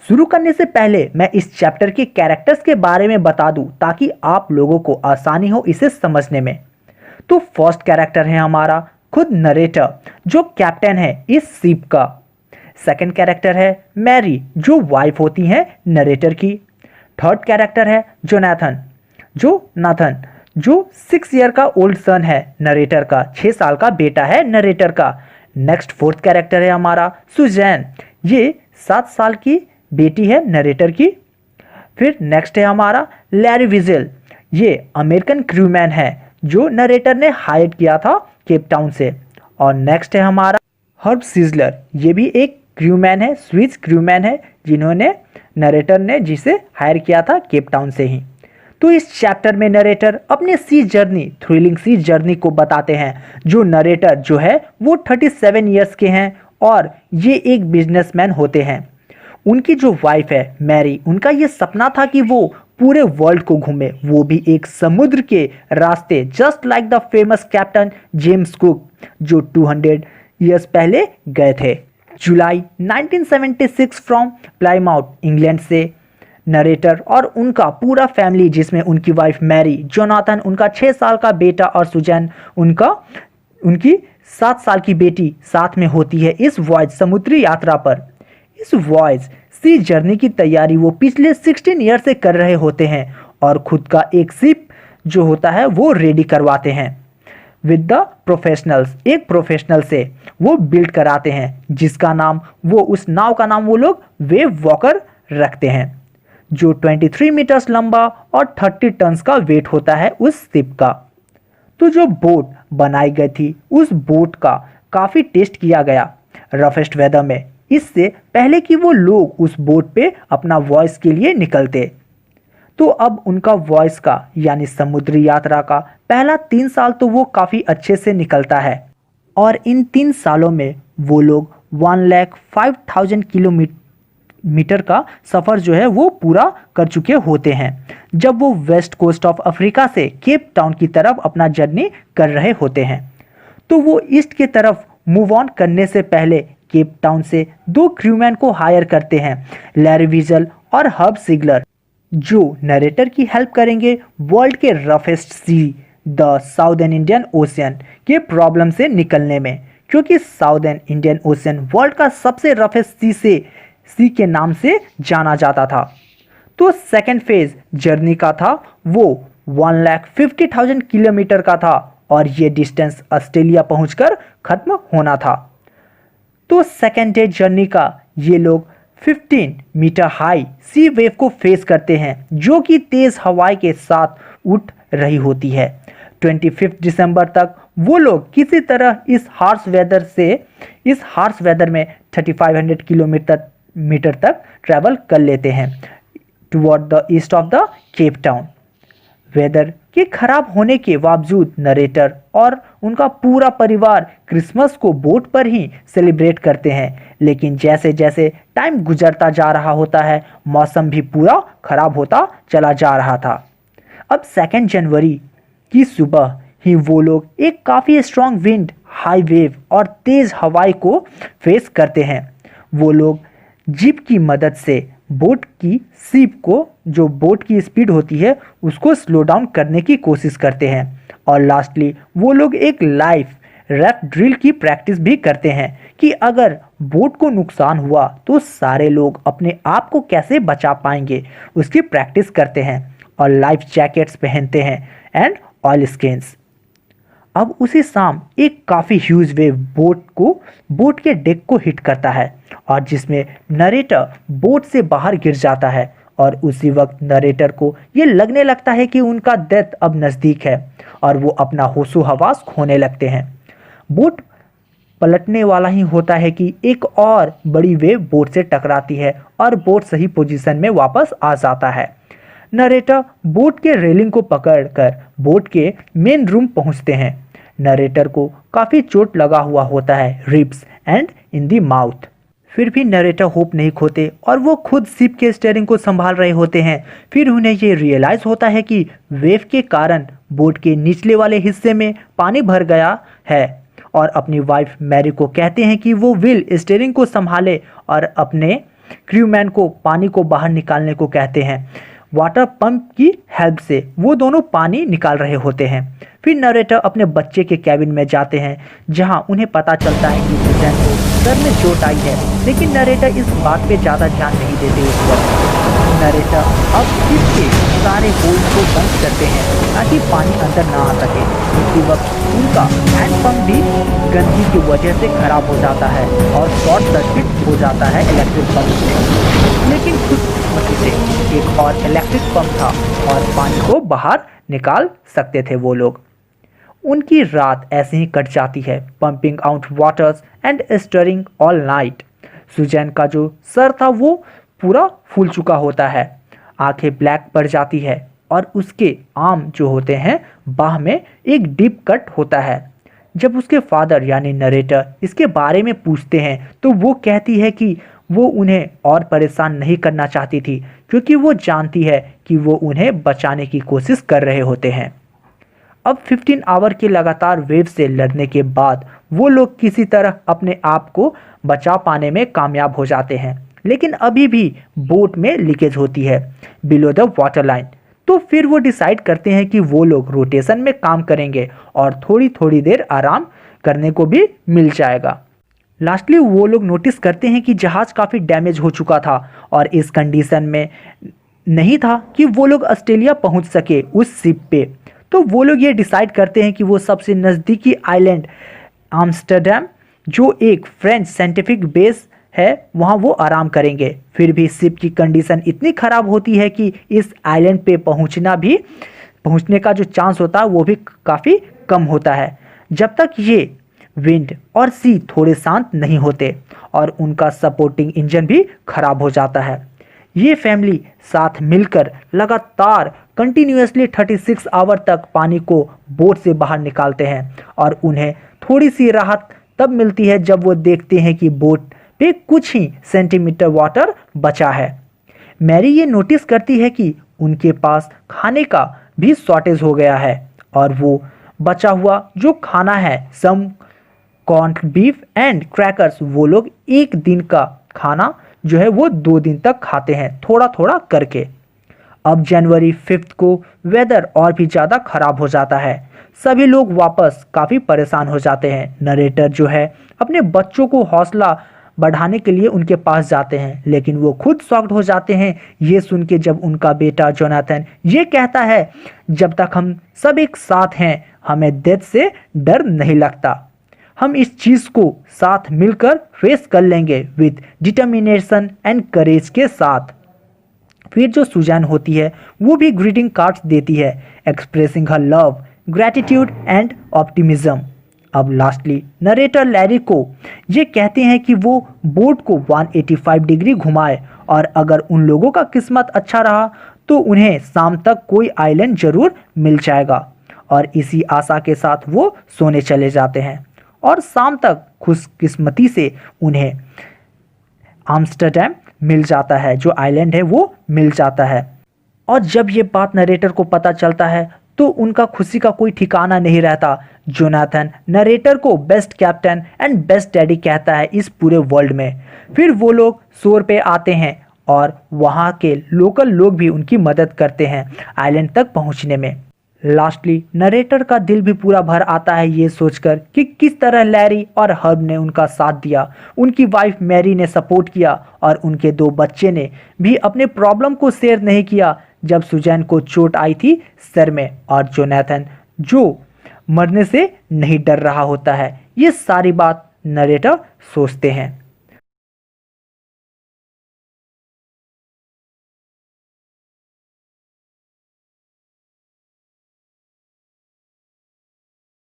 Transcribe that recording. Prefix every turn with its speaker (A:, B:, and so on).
A: शुरू करने से पहले मैं इस चैप्टर के कैरेक्टर्स के बारे में बता दूं ताकि आप लोगों को आसानी हो इसे समझने में। तो फर्स्ट कैरेक्टर है हमारा खुद नरेटर, जो कैप्टन है इस शिप का। सेकंड कैरेक्टर है मैरी, जो वाइफ होती है नरेटर की। थर्ड कैरेक्टर है नाथन, जो 6 ईयर का ओल्ड सन है नरेटर का, 6 साल का बेटा है नरेटर का। नेक्स्ट फोर्थ कैरेक्टर है हमारा सुजैन, ये 7 साल की बेटी है नरेटर की। फिर नेक्स्ट है हमारा लैरी विजल, ये अमेरिकन क्रूमैन है जो नरेटर ने हायर किया था केप टाउन से। और नेक्स्ट है हमारा हर्ब सिजलर, ये भी एक क्रूमैन है, स्विस क्रूमैन है, जिन्होंने नरेटर ने जिसे हायर किया था केप टाउन से ही। तो इस चैप्टर में नरेटर अपने सी जर्नी, थ्रिलिंग सी जर्नी को बताते हैं। जो नरेटर जो है वो 37 ईयर्स के हैं और ये एक बिजनेसमैन होते हैं। उनकी जो वाइफ है मैरी, उनका ये सपना था कि वो पूरे वर्ल्ड को घूमे, वो भी एक समुद्र के रास्ते, just like the famous captain James cook जो 200 ईयर्स पहले गए थे। जुलाई 1976 फ्रॉम प्लाईमाउथ इंग्लैंड से नरेटर और उनका पूरा फैमिली, जिसमें उनकी वाइफ मैरी, जोनाथन उनका 6 साल का बेटा और सुजैन उनकी 7 साल की बेटी साथ में होती है इस वॉयज, समुद्री यात्रा पर। इस वॉयज सी जर्नी की तैयारी वो पिछले 16 ईयर से कर रहे होते हैं और खुद का एक शिप जो होता है वो रेडी करवाते हैं विद द प्रोफेशनल्स, एक प्रोफेशनल से वो बिल्ड कराते हैं, जिसका नाम उस नाव का नाम वो लोग वेव वॉकर रखते हैं, जो 23 मीटर्स लंबा और 30 टन्स का वेट होता है उस शिप का। तो जो बोट बनाई गई थी उस बोट का काफ़ी टेस्ट किया गया रफेस्ट वेदर में, इससे पहले कि वो लोग उस बोट पे अपना वॉइस के लिए निकलते। तो अब उनका वॉइस का यानी समुद्री यात्रा का पहला 3 साल तो वो काफ़ी अच्छे से निकलता है और इन 3 सालों में वो लोग 1,05,000 किलोमीटर का सफ़र जो है वो पूरा कर चुके होते हैं, जब वो वेस्ट कोस्ट ऑफ अफ्रीका से केप टाउन की तरफ अपना जर्नी कर रहे होते हैं। तो वो ईस्ट की तरफ मूव ऑन करने से पहले केप टाउन से 2 क्रूमैन को हायर करते हैं, लैरी विजल और हर्ब सिगलर, जो नरेटर की हेल्प करेंगे वर्ल्ड के roughest sea, the southern Indian Ocean के प्रॉब्लम से निकलने में, क्योंकि साउदर्न इंडियन ओशियन वर्ल्ड का सबसे रफेस्ट सी के नाम से जाना जाता था। तो सेकेंड फेज जर्नी का था वो 1,50,000 किलोमीटर का था और ये डिस्टेंस ऑस्ट्रेलिया पहुंचकर खत्म होना था। तो सेकेंड डे जर्नी का ये लोग 15 मीटर हाई सी वेव को फेस करते हैं, जो कि तेज हवाई के साथ उठ रही होती है। 25 दिसंबर तक वो लोग किसी तरह इस हार्श वेदर में 3500 किलोमीटर तक ट्रैवल कर लेते हैं toward the east of the Cape Town. Weather के खराब होने के बावजूद नरेटर और उनका पूरा परिवार क्रिसमस को बोट पर ही सेलिब्रेट करते हैं, लेकिन जैसे जैसे टाइम गुजरता जा रहा होता है मौसम भी पूरा खराब होता चला जा रहा था। अब 2 जनवरी की सुबह ही वो लोग एक काफ़ी स्ट्रॉन्ग विंड, हाई वेव और तेज़ हवाई को फेस करते हैं। वो लोग जीप की मदद से बोट की स्पीड होती है उसको स्लो डाउन करने की कोशिश करते हैं और लास्टली वो लोग एक लाइफ रैफ्ट ड्रिल की प्रैक्टिस भी करते हैं कि अगर बोट को नुकसान हुआ तो सारे लोग अपने आप को कैसे बचा पाएंगे, उसकी प्रैक्टिस करते हैं और लाइफ जैकेट्स पहनते हैं एंड ऑयल स्किन्स। अब उसी शाम एक काफ़ी ह्यूज वेव बोट के डेक को हिट करता है और जिसमें नरेटर बोट से बाहर गिर जाता है और उसी वक्त नरेटर को ये लगने लगता है कि उनका डेथ अब नज़दीक है और वो अपना होशो हवास खोने लगते हैं। बोट पलटने वाला ही होता है कि एक और बड़ी वेव बोट से टकराती है और बोट सही पोजीशन में वापस आ जाता है। नरेटर बोट के रेलिंग को पकड़कर बोट के मेन रूम पहुंचते हैं। नरेटर को काफ़ी चोट लगा हुआ होता है, ribs and in the mouth. फिर भी नरेटर होप नहीं खोते और वो खुद शिप के स्टीयरिंग को संभाल रहे होते हैं। फिर उन्हें ये रियलाइज़ होता है कि वेव के कारण बोट के निचले वाले हिस्से में पानी भर गया है और अपनी वाइफ मैरी को कहते हैं कि वो स्टीयरिंग को संभाले और अपने क्रूमैन को पानी को बाहर निकालने को कहते हैं। वाटर पंप की हेल्प से वो दोनों पानी निकाल रहे होते हैं। फिर नरेटर अपने बच्चे के कैबिन में जाते हैं जहां उन्हें पता चलता है कि सुजैन को सर में चोट आई है, लेकिन नरेटर इस बात पे ज़्यादा ध्यान नहीं देते इस वक्त। नरेटर अब शिप के सारे होल्स को बंद करते हैं ताकि पानी अंदर ना आ सके। इसी वक्त उनका हैंड पंप भी गंदगी की वजह से खराब हो जाता है और शॉर्ट सर्किट हो जाता है इलेक्ट्रिक पंप से। लेकिन खुशकिस्मती से एक और इलेक्ट्रिक पंप था और पानी को बाहर निकाल सकते थे वो लोग। उनकी रात ऐसे ही कट जाती है, pumping out waters and steering all night. Suzanne का जो सर था वो पूरा फूल चुका होता है, आंखें ब्लैक पड़ जाती है और उसके आर्म जो होते हैं बाह में एक डीप कट होता है। जब उसके फादर यानी नरेटर इसके बारे में पूछते हैं तो वो कहती है कि वो उन्हें और परेशान नहीं करना चाहती थी क्योंकि वो जानती है कि वो उन्हें बचाने की कोशिश कर रहे होते हैं। अब 15 आवर के लगातार वेव से लड़ने के बाद वो लोग किसी तरह अपने आप को बचा पाने में कामयाब हो जाते हैं, लेकिन अभी भी बोट में लीकेज होती है बिलो द वाटर लाइन। तो फिर वो डिसाइड करते हैं कि वो लोग रोटेशन में काम करेंगे और थोड़ी थोड़ी देर आराम करने को भी मिल जाएगा। लास्टली वो लोग नोटिस करते हैं कि जहाज़ काफ़ी डैमेज हो चुका था और इस कंडीशन में नहीं था कि वो लोग ऑस्ट्रेलिया पहुंच सके उस शिप पे। तो वो लोग ये डिसाइड करते हैं कि वो सबसे नज़दीकी आइलैंड आम्स्टरडैम, जो एक फ्रेंच साइंटिफिक बेस है, वहाँ वो आराम करेंगे। फिर भी शिप की कंडीशन इतनी ख़राब होती है कि इस आइलैंड पे पहुँचने का जो चांस होता है वो भी काफ़ी कम होता है जब तक ये विंड और सी थोड़े शांत नहीं होते और उनका सपोर्टिंग इंजन भी खराब हो जाता है। ये फैमिली साथ मिलकर लगातार कंटिन्यूसली 36 आवर तक पानी को बोट से बाहर निकालते हैं और उन्हें थोड़ी सी राहत तब मिलती है जब वो देखते हैं कि बोट पे कुछ ही सेंटीमीटर वाटर बचा है। मैरी ये नोटिस करती है कि उनके पास खाने का भी शॉर्टेज हो गया है और वो बचा हुआ जो खाना है सम कॉर्न बीफ एंड क्रैकर्स, वो लोग एक दिन का खाना जो है वो 2 दिन तक खाते हैं थोड़ा थोड़ा करके। अब जनवरी 5 को वेदर और भी ज़्यादा ख़राब हो जाता है। सभी लोग वापस काफ़ी परेशान हो जाते हैं। नरेटर जो है अपने बच्चों को हौसला बढ़ाने के लिए उनके पास जाते हैं, लेकिन वो खुद शॉक्ड हो जाते हैं ये सुन के जब उनका बेटा जोनाथन ये कहता है जब तक हम सब एक साथ हैं हमें डेथ से डर नहीं लगता, हम इस चीज़ को साथ मिलकर फेस कर लेंगे विद डिटर्मिनेशन एंड करेज के साथ। फिर जो सुजैन होती है वो भी ग्रीटिंग कार्ड्स देती है expressing her love, gratitude and optimism. अब लास्टली नरेटर लैरी को ये कहते हैं कि वो बोट को 185 डिग्री घुमाए और अगर उन लोगों का किस्मत अच्छा रहा तो उन्हें शाम तक कोई आइलैंड जरूर मिल जाएगा। और इसी आशा के साथ वो सोने चले जाते हैं और शाम तक खुशकिस्मती से उन्हें आम्स्टरडैम मिल जाता है, जो आइलैंड है वो मिल जाता है। और जब ये बात नरेटर को पता चलता है तो उनका खुशी का कोई ठिकाना नहीं रहता। जोनाथन नरेटर को best captain and best daddy कहता है इस पूरे वर्ल्ड में। फिर वो लोग शोर पे आते हैं और वहाँ के लोकल लोग भी उनकी मदद करते हैं आइलैंड तक पहुँचने में। लास्टली नरेटर का दिल भी पूरा भर आता है ये सोचकर कि किस तरह लैरी और हर्ब ने उनका साथ दिया, उनकी वाइफ मैरी ने सपोर्ट किया और उनके 2 बच्चे ने भी अपने प्रॉब्लम को शेयर नहीं किया जब सुजैन को चोट आई थी सर में और जोनाथन जो मरने से नहीं डर रहा होता है। ये सारी बात नरेटर सोचते हैं।